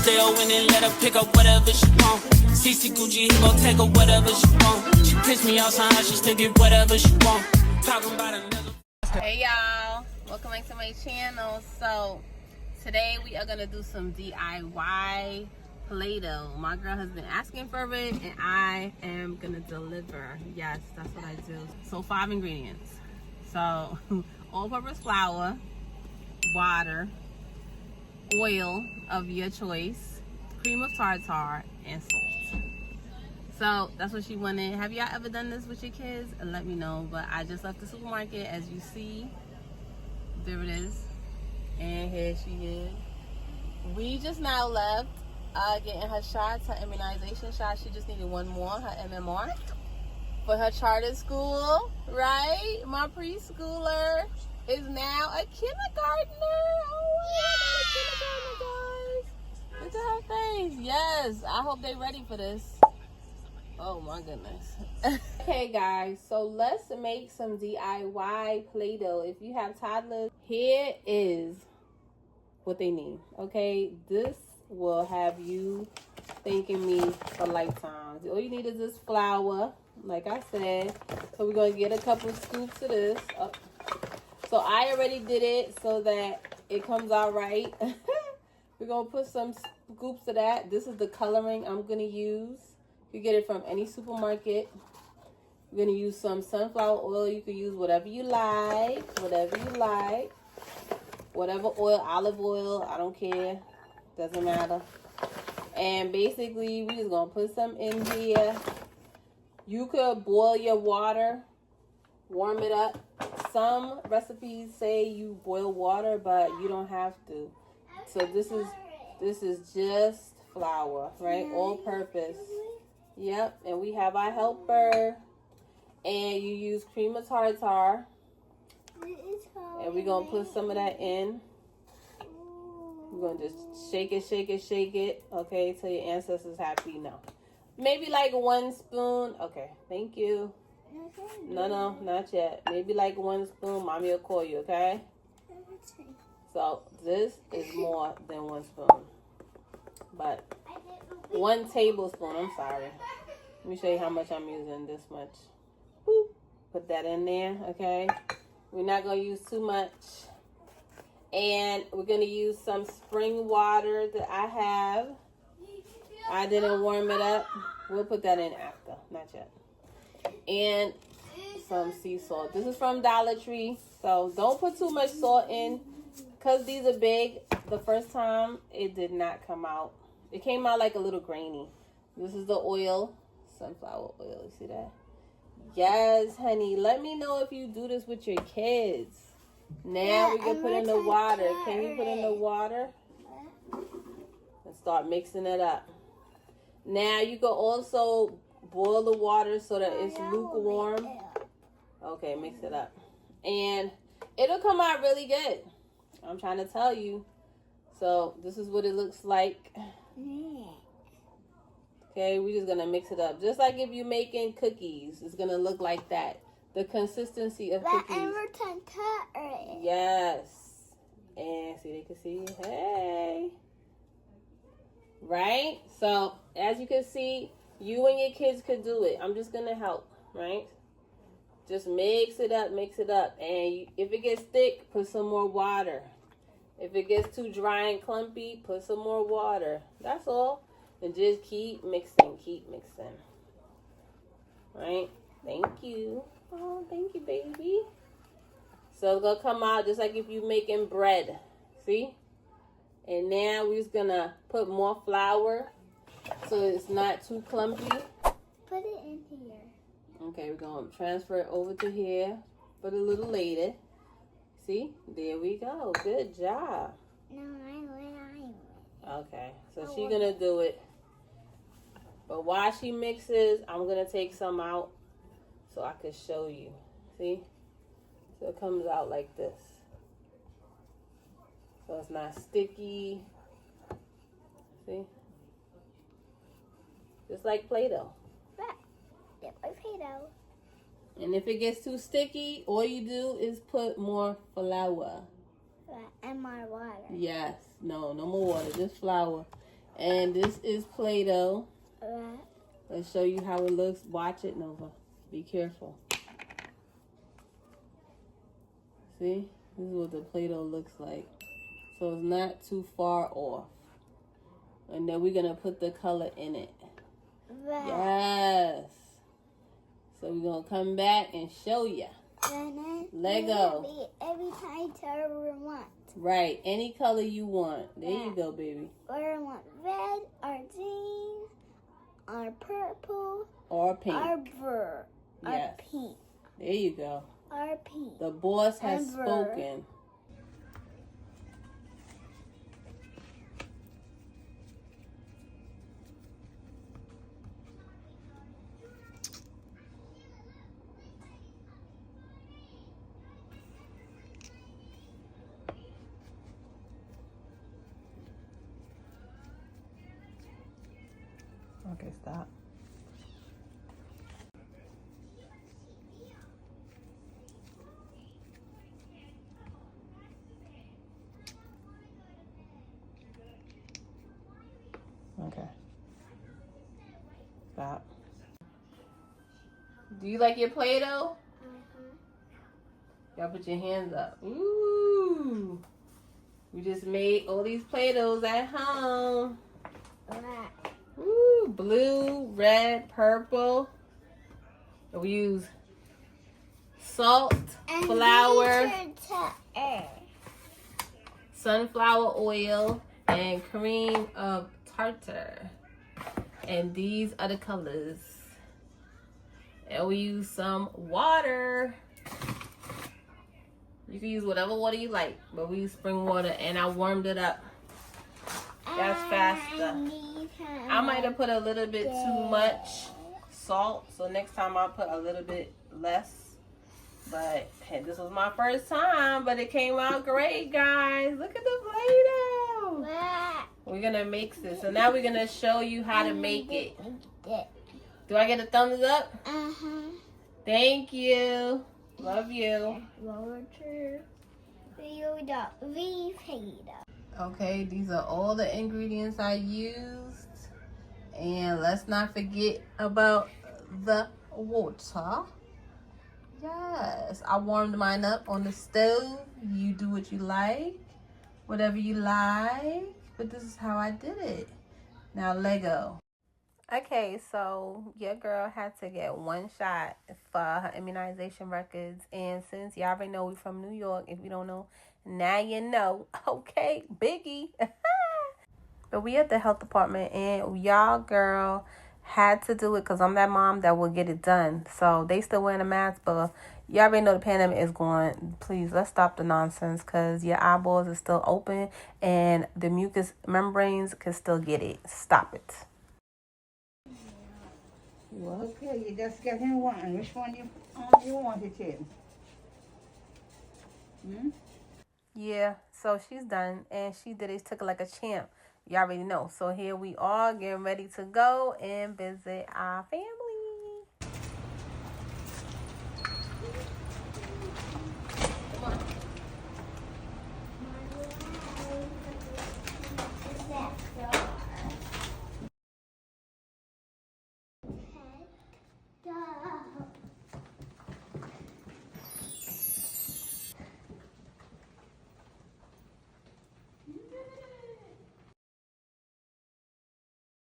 stay and then let her pick up whatever she want. CC Gucci, he gon' take her whatever she want. She piss me off somehow, she still get whatever she want. Talking about another. Hey y'all, welcome back to my channel. So today we are gonna do some DIY Play-Doh. My girl has been asking for it and I am gonna deliver. Yes, that's what I do. So 5 ingredients. So all-purpose flour, water, oil of your choice, cream of tartar, and salt. So that's what she wanted. Have y'all ever done this with your kids? Let me know. But I just left the supermarket. As you see, there it is. And here she is. We just now left getting her shots, her immunization shot. She just needed one more, her MMR, for her charter school, right? My preschooler is now a kindergartner. Oh, my God, a kindergartner, guys. Look at her face. Yes, I hope they're ready for this. Oh my goodness. Okay guys, so let's make some DIY Play-Doh. If you have toddlers, here is what they need. Okay, this will have you thanking me for lifetimes. All you need is this flour, like I said. So we're gonna get a couple scoops of this. Oh. So I already did it so that it comes out right. We're gonna put some scoops of that. This is the coloring I'm gonna use. You get it from any supermarket. You're gonna use some sunflower oil. You can use whatever you like, whatever oil, olive oil, I don't care, doesn't matter. And basically we just gonna put some in here. You could boil your water, warm it up. Some recipes say you boil water, but you don't have to. So this is just flour, right? All purpose. Yep, and we have our helper, and you use cream of tartar, and we're gonna put some of that in. We're gonna just shake it, okay, till your ancestors happy. No, maybe like 1 spoon. Okay, thank you. No, not yet. Maybe like 1 spoon. Mommy will call you, okay? So this is more than 1 spoon, but 1 tablespoon, I'm sorry. Let me show you how much I'm using. This much. Boop. Put that in there, okay? We're not going to use too much. And we're going to use some spring water that I have. I didn't warm it up. We'll put that in after, not yet. And some sea salt. This is from Dollar Tree. So don't put too much salt in because these are big. The first time, it did not come out. It came out like a little grainy. This is the oil, sunflower oil. You see that? Yes, honey. Let me know if you do this with your kids. Now we can put in the water. Can you put in the water? And start mixing it up. Now you can also boil the water so that it's lukewarm. Okay, mix it up. And it'll come out really good. I'm trying to tell you. So this is what it looks like. Okay, we're just gonna mix it up. Just like if you're making cookies, it's gonna look like that. The consistency of cookies. Yes. And see, they can see. Hey. Right? So, as you can see, you and your kids could do it. I'm just gonna help, right? Just mix it up. And if it gets thick, put some more water. If it gets too dry and clumpy, put some more water. That's all. And just keep mixing. Right? Thank you. Oh, thank you, baby. So it's going to come out just like if you're making bread. See? And now we're just going to put more flour so it's not too clumpy. Put it in here. Okay, we're going to transfer it over to here for a little later. See? There we go. Good job. No, Okay, so she's going to do it. But while she mixes, I'm going to take some out so I can show you. See? So it comes out like this. So it's not sticky. See? Just like Play-Doh. Play-Doh. And if it gets too sticky, all you do is put more flour. And more water. Yes. No more water. Just flour. And this is Play-Doh. Right. Let's show you how it looks. Watch it, Nova. Be careful. See? This is what the Play-Doh looks like. So it's not too far off. And then we're going to put the color in it. Right. Yes. So we're going to come back and show you. Lego. Every color we want. Right. Any color you want. There you go, baby. Or I want red, or green, or purple, Or pink. or blue, Yes. or pink, There you go. or pink. The boss has Ever. spoken. Okay, stop. Okay. Stop. Do you like your Play-Doh? Y'all put your hands up. Ooh. We just made all these Play-Dohs at home. Right. Ooh, blue, red, purple. And we use salt, And flour, air. sunflower oil, and cream of tartar. And these are the colors. And we use some water. You can use whatever water you like, but we use spring water, and I warmed it up. That's faster. I might have put a little bit too much salt, so next time I'll put a little bit less. But hey, this was my first time, but it came out great, guys. Look at the Play-Doh. We're gonna mix this, so now we're gonna show you how to make it. Do I get a thumbs up? Thank you. Love you. Okay, these are all the ingredients I used. And let's not forget about the water. Yes, I warmed mine up on the stove. You do what you like, whatever you like. But this is how I did it. Now, Lego. Okay, so your girl had to get one shot for her immunization records. And since y'all already know we from New York, if you don't know, now you know. Okay, biggie. But we at the health department, and y'all girl had to do it because I'm that mom that will get it done. So they still wearing a mask, but you already know the pandemic is going. Please, let's stop the nonsense because your eyeballs are still open and the mucous membranes can still get it. Stop it. Okay, you just get in one. Which one you want it in? Yeah, so she's done, and she did it. Took it like a champ. You already know. So here we are getting ready to go and visit our family.